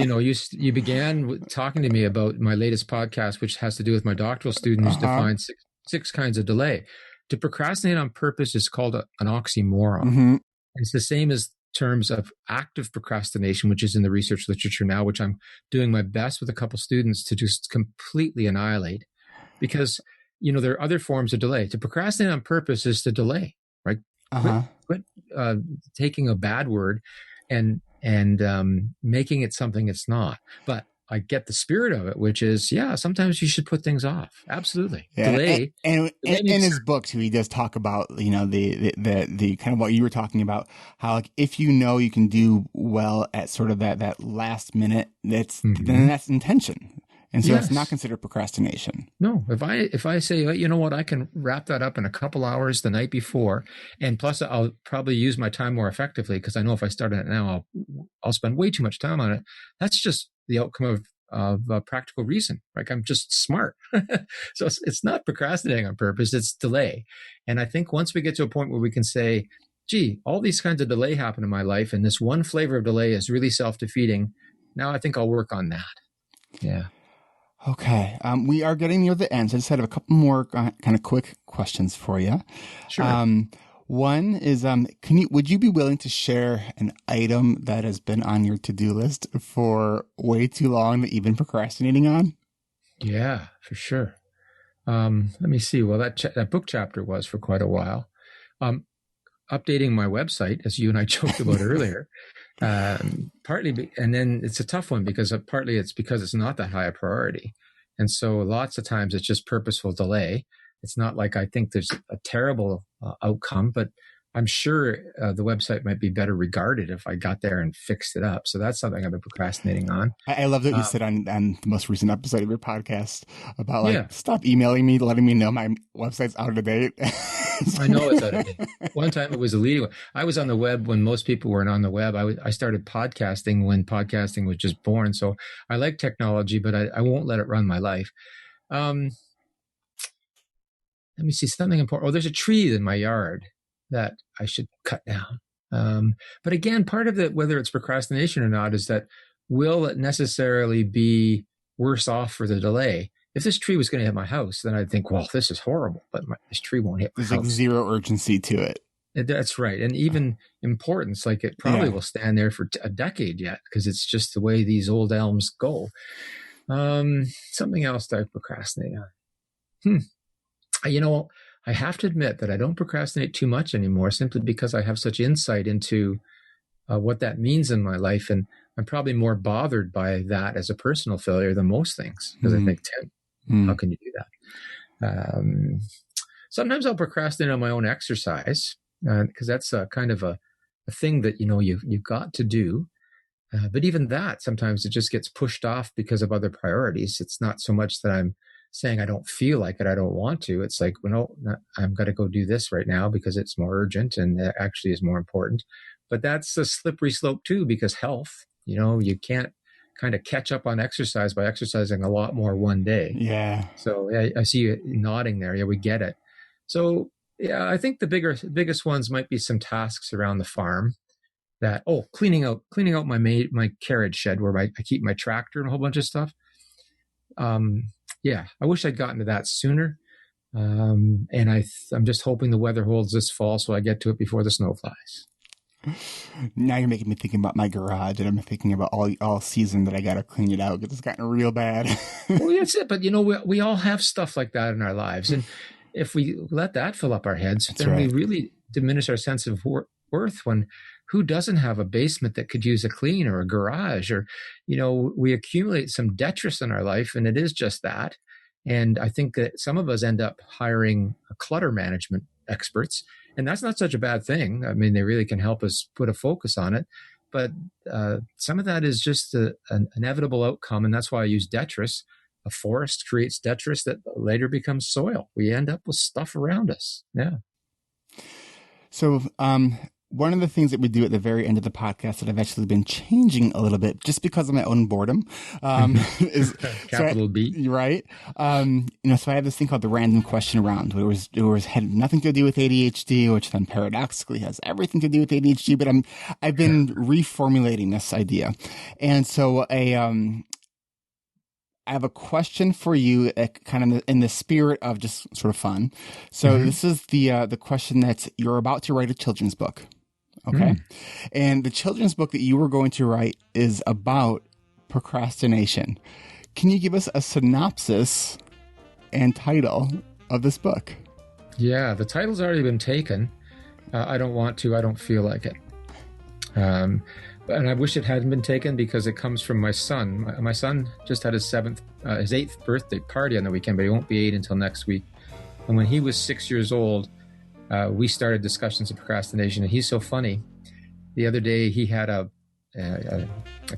you began talking to me about my latest podcast, which has to do with my doctoral students who define six kinds of delay. To procrastinate on purpose is called an oxymoron. Mm-hmm. It's the same as terms of active procrastination, which is in the research literature now, which I'm doing my best with a couple students to just completely annihilate. Because there are other forms of delay. To procrastinate on purpose is to delay, right? Quit taking a bad word and making it something it's not. But I get the spirit of it, which is, sometimes you should put things off. Absolutely. Yeah. Delay. And in his book too, he does talk about, the kind of what you were talking about, how like, if you can do well at sort of that last minute, then that's intention. And so it's not considered procrastination. No, if I say, you know what, I can wrap that up in a couple hours the night before, and plus I'll probably use my time more effectively because I know if I start on it now, I'll spend way too much time on it. That's just the outcome of practical reason. Like I'm just smart. So it's not procrastinating on purpose, it's delay. And I think once we get to a point where we can say, gee, all these kinds of delay happen in my life, and this one flavor of delay is really self-defeating. Now I think I'll work on that. Yeah. Okay. We are getting near the end. So I just have a couple more kind of quick questions for you. Sure. One is, would you be willing to share an item that has been on your to-do list for way too long that you've been procrastinating on? Yeah, for sure. Let me see. Well, that book chapter was for quite a while. Updating my website, as you and I joked about earlier. Partly, and then it's a tough one because partly it's because it's not that high a priority. And so lots of times it's just purposeful delay. It's not like I think there's a terrible outcome, but I'm sure the website might be better regarded if I got there and fixed it up. So that's something I've been procrastinating on. I love that you said on the most recent episode of your podcast about stop emailing me, letting me know my website's out of date. I know it's out of date. One time it was a leading one. I was on the web when most people weren't on the web. I started podcasting when podcasting was just born. So I like technology, but I won't let it run my life. Let me see something important. Oh, there's a tree in my yard that I should cut down. But again, part of it, whether it's procrastination or not, is that will it necessarily be worse off for the delay? If this tree was going to hit my house, then I'd think, well, this is horrible, but this tree won't hit my house. There's like zero urgency to it. That's right. And even importance, like it probably will stand there for a decade yet because it's just the way these old elms go. Something else that I procrastinate on. I have to admit that I don't procrastinate too much anymore simply because I have such insight into what that means in my life. And I'm probably more bothered by that as a personal failure than most things because I think, Tim, how can you do that? Sometimes I'll procrastinate on my own exercise because that's a kind of a thing that, you've got to do. But even that, sometimes it just gets pushed off because of other priorities. It's not so much that I'm saying I don't feel like it, I don't want to. It's like, I'm going to go do this right now because it's more urgent and it actually is more important. But that's a slippery slope too, because health, you can't kind of catch up on exercise by exercising a lot more one day. Yeah. So I see you nodding there. Yeah, we get it. So yeah, I think the biggest ones might be some tasks around the farm that, cleaning out my carriage shed where I keep my tractor and a whole bunch of stuff. Yeah, I wish I'd gotten to that sooner. And I'm just hoping the weather holds this fall so I get to it before the snow flies. Now you're making me thinking about my garage, and I'm thinking about all season that I got to clean it out because it's gotten real bad. Well, that's it. But, we all have stuff like that in our lives. And if we let that fill up our heads, then we really diminish our sense of worth when who doesn't have a basement that could use a clean or a garage or, we accumulate some detritus in our life and it is just that. And I think that some of us end up hiring clutter management experts, and that's not such a bad thing. I mean, they really can help us put a focus on it. But some of that is just an inevitable outcome. And that's why I use detritus. A forest creates detritus that later becomes soil. We end up with stuff around us. Yeah. So, one of the things that we do at the very end of the podcast that I've actually been changing a little bit just because of my own boredom, is capital B, right? So I have this thing called the random question round, where it had nothing to do with ADHD, which then paradoxically has everything to do with ADHD. But I've been reformulating this idea, and so I have a question for you, kind of in the spirit of just sort of fun. So this is the question that you're about to write a children's book. Okay. And the children's book that you were going to write is about procrastination. Can you give us a synopsis and title of this book? Yeah, the title's already been taken. I don't want to, I don't feel like it. And I wish it hadn't been taken because it comes from my son. My son just had his 8th birthday party on the weekend, but he won't be 8 until next week. And when he was 6 years old, we started discussions of procrastination. And he's so funny. The other day, he had a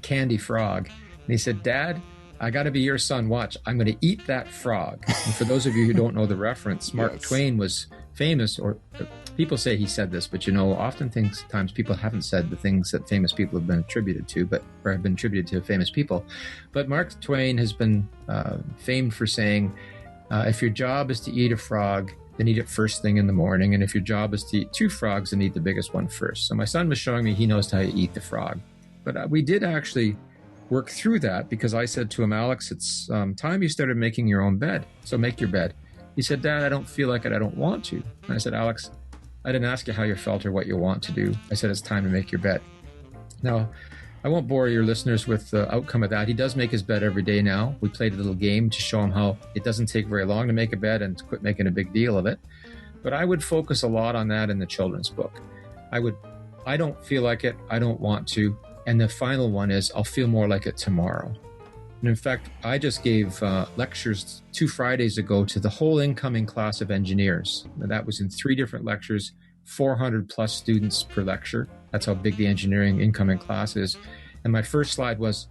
candy frog. And he said, "Dad, I got to be your son. Watch, I'm going to eat that frog." And for those of you who don't know the reference, Mark Yes. Twain was famous, or people say he said this, but oftentimes people haven't said the things that famous people have been attributed to, or have been attributed to famous people. But Mark Twain has been famed for saying, if your job is to eat a frog, then eat it first thing in the morning. And if your job is to eat 2 frogs, then eat the biggest one first. So my son was showing me he knows how to eat the frog. But we did actually work through that because I said to him, "Alex, it's time you started making your own bed. So make your bed." He said, "Dad, I don't feel like it. I don't want to." And I said, "Alex, I didn't ask you how you felt or what you want to do. I said, it's time to make your bed." Now, I won't bore your listeners with the outcome of that. He does make his bed every day now. We played a little game to show him how it doesn't take very long to make a bed and to quit making a big deal of it. But I would focus a lot on that in the children's book. I don't feel like it. I don't want to. And the final one is, I'll feel more like it tomorrow. And in fact, I just gave lectures 2 Fridays ago to the whole incoming class of engineers. And that was in 3 different lectures, 400 plus students per lecture. That's how big the engineering incoming class is. And my first slide was,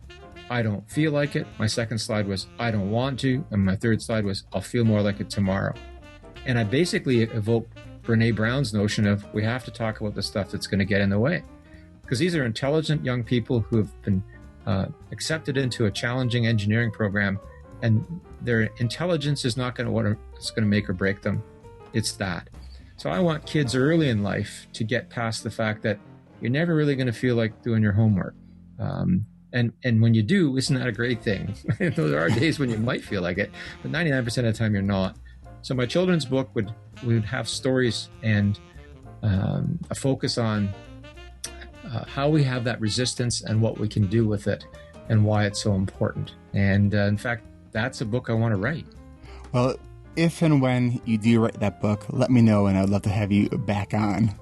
I don't feel like it. My second slide was, I don't want to. And my third slide was, I'll feel more like it tomorrow. And I basically evoked Brene Brown's notion of we have to talk about the stuff that's going to get in the way. Because these are intelligent young people who have been accepted into a challenging engineering program, and their intelligence is not going to what's going to make or break them. It's that. So I want kids early in life to get past the fact that you're never really going to feel like doing your homework. And when you do, isn't that a great thing? There are days when you might feel like it, but 99% of the time you're not. So my children's book would have stories and a focus on how we have that resistance and what we can do with it and why it's so important. And in fact, that's a book I want to write. Well, if and when you do write that book, let me know, and I'd love to have you back on.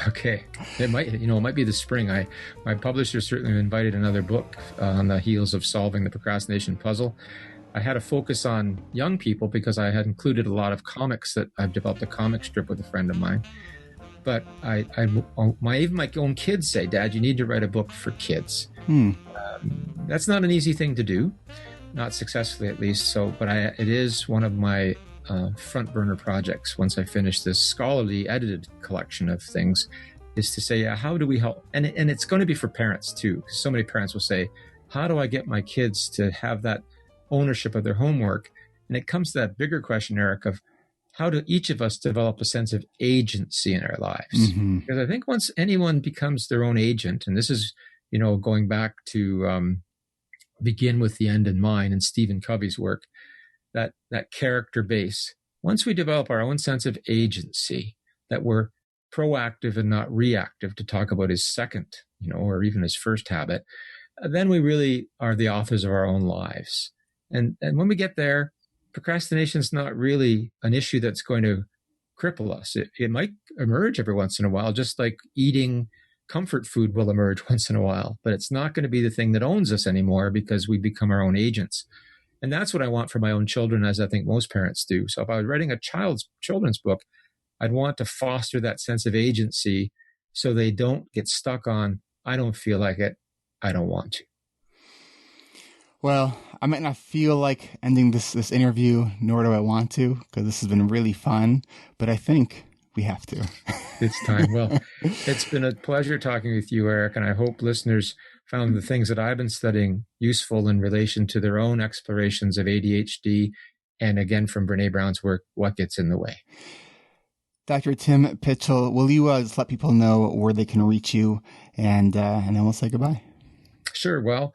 Okay. It might be the spring. My publisher certainly invited another book on the heels of solving the procrastination puzzle. I had a focus on young people because I had included a lot of comics that I've developed a comic strip with a friend of mine. But even my own kids say, "Dad, you need to write a book for kids." That's not an easy thing to do, not successfully at least. But it is one of my front burner projects. Once I finish this scholarly edited collection of things, is to say, how do we help? And it's going to be for parents too, because so many parents will say, "How do I get my kids to have that ownership of their homework?" And it comes to that bigger question, Eric, of how do each of us develop a sense of agency in our lives? Mm-hmm. Because I think once anyone becomes their own agent, and this is, going back to Begin with the End in Mind and Stephen Covey's work, that character base, once we develop our own sense of agency, that we're proactive and not reactive, to talk about his second, or even his first habit, then we really are the authors of our own lives. And when we get there, procrastination is not really an issue that's going to cripple us. It might emerge every once in a while, just like eating comfort food will emerge once in a while, but it's not going to be the thing that owns us anymore because we become our own agents. And that's what I want for my own children, as I think most parents do. So if I was writing a children's book, I'd want to foster that sense of agency so they don't get stuck on, I don't feel like it, I don't want to. Well, I might not feel like ending this interview, nor do I want to, because this has been really fun, but I think we have to. It's time. Well, it's been a pleasure talking with you, Eric, and I hope listeners found the things that I've been studying useful in relation to their own explorations of ADHD, and again, from Brene Brown's work, What Gets in the Way. Dr. Tim Pitchell, will you just let people know where they can reach you, and then we'll say goodbye? Sure. Well,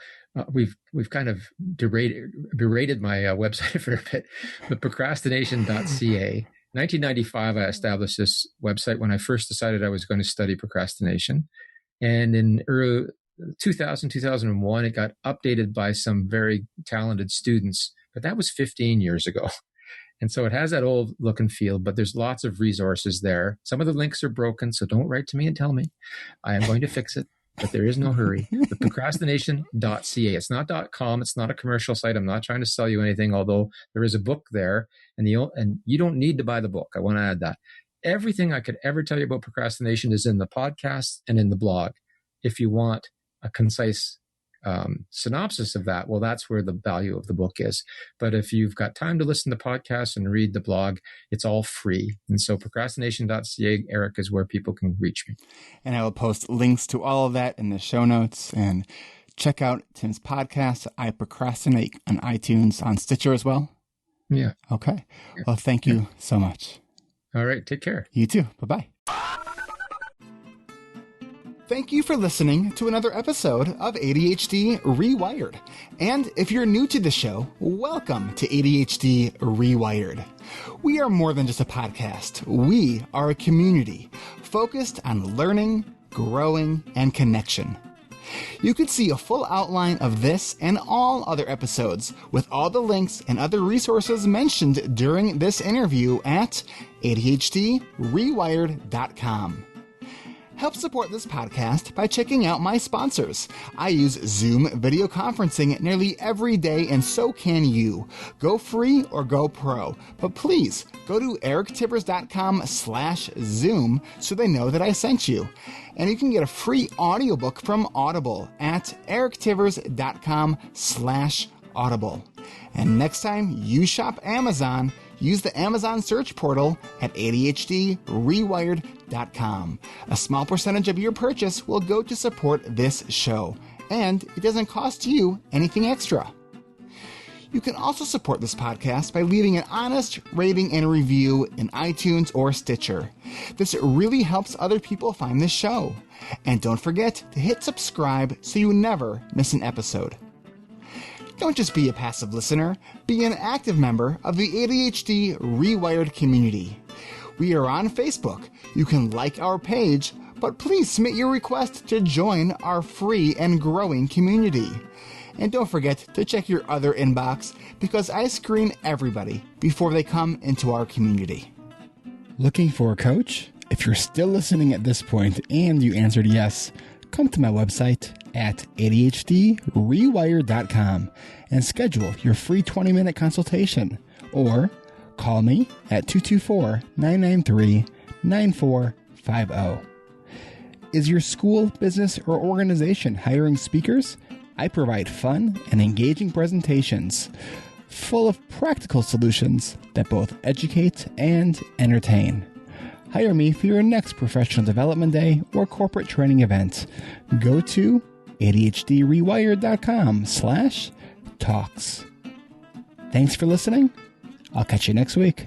we've kind of berated my website for a bit, but procrastination.ca. 1995, I established this website when I first decided I was going to study procrastination. And in early 2001, it got updated by some very talented students, but that was 15 years ago. And so it has that old look and feel, but there's lots of resources there. Some of the links are broken, so don't write to me and tell me. I am going to fix it, but there is no hurry. The procrastination.ca. It's not .com. It's not a commercial site. I'm not trying to sell you anything, although there is a book there, and you don't need to buy the book. I want to add that. Everything I could ever tell you about procrastination is in the podcast and in the blog. If you want a concise synopsis of that, well, that's where the value of the book is. But if you've got time to listen to podcasts and read the blog, it's all free. And so procrastination.ca, Eric, is where people can reach me. And I will post links to all of that in the show notes. And check out Tim's podcast, I Procrastinate, on iTunes, on Stitcher as well. Yeah. Okay. Well, thank you so much. All right. Take care. You too. Bye-bye. Thank you for listening to another episode of ADHD Rewired. And if you're new to the show, welcome to ADHD Rewired. We are more than just a podcast. We are a community focused on learning, growing, and connection. You can see a full outline of this and all other episodes with all the links and other resources mentioned during this interview at ADHDrewired.com. Help support this podcast by checking out my sponsors. I use Zoom video conferencing nearly every day, and so can you. Go free or go pro. But please go to erictivers.com/Zoom so they know that I sent you. And you can get a free audiobook from Audible at erictivers.com/Audible. And next time you shop Amazon, use the Amazon search portal at ADHDrewired.com. A small percentage of your purchase will go to support this show, and it doesn't cost you anything extra. You can also support this podcast by leaving an honest rating and review in iTunes or Stitcher. This really helps other people find this show. And don't forget to hit subscribe so you never miss an episode. Don't just be a passive listener, be an active member of the ADHD Rewired community. We are on Facebook. You can like our page, but please submit your request to join our free and growing community. And don't forget to check your other inbox because I screen everybody before they come into our community. Looking for a coach? If you're still listening at this point and you answered yes, come to my website at ADHDrewired.com and schedule your free 20-minute consultation, or call me at 224-993-9450. Is your school, business, or organization hiring speakers? I provide fun and engaging presentations full of practical solutions that both educate and entertain. Hire me for your next professional development day or corporate training event. Go to ADHDrewired.com/talks. Thanks for listening. I'll catch you next week.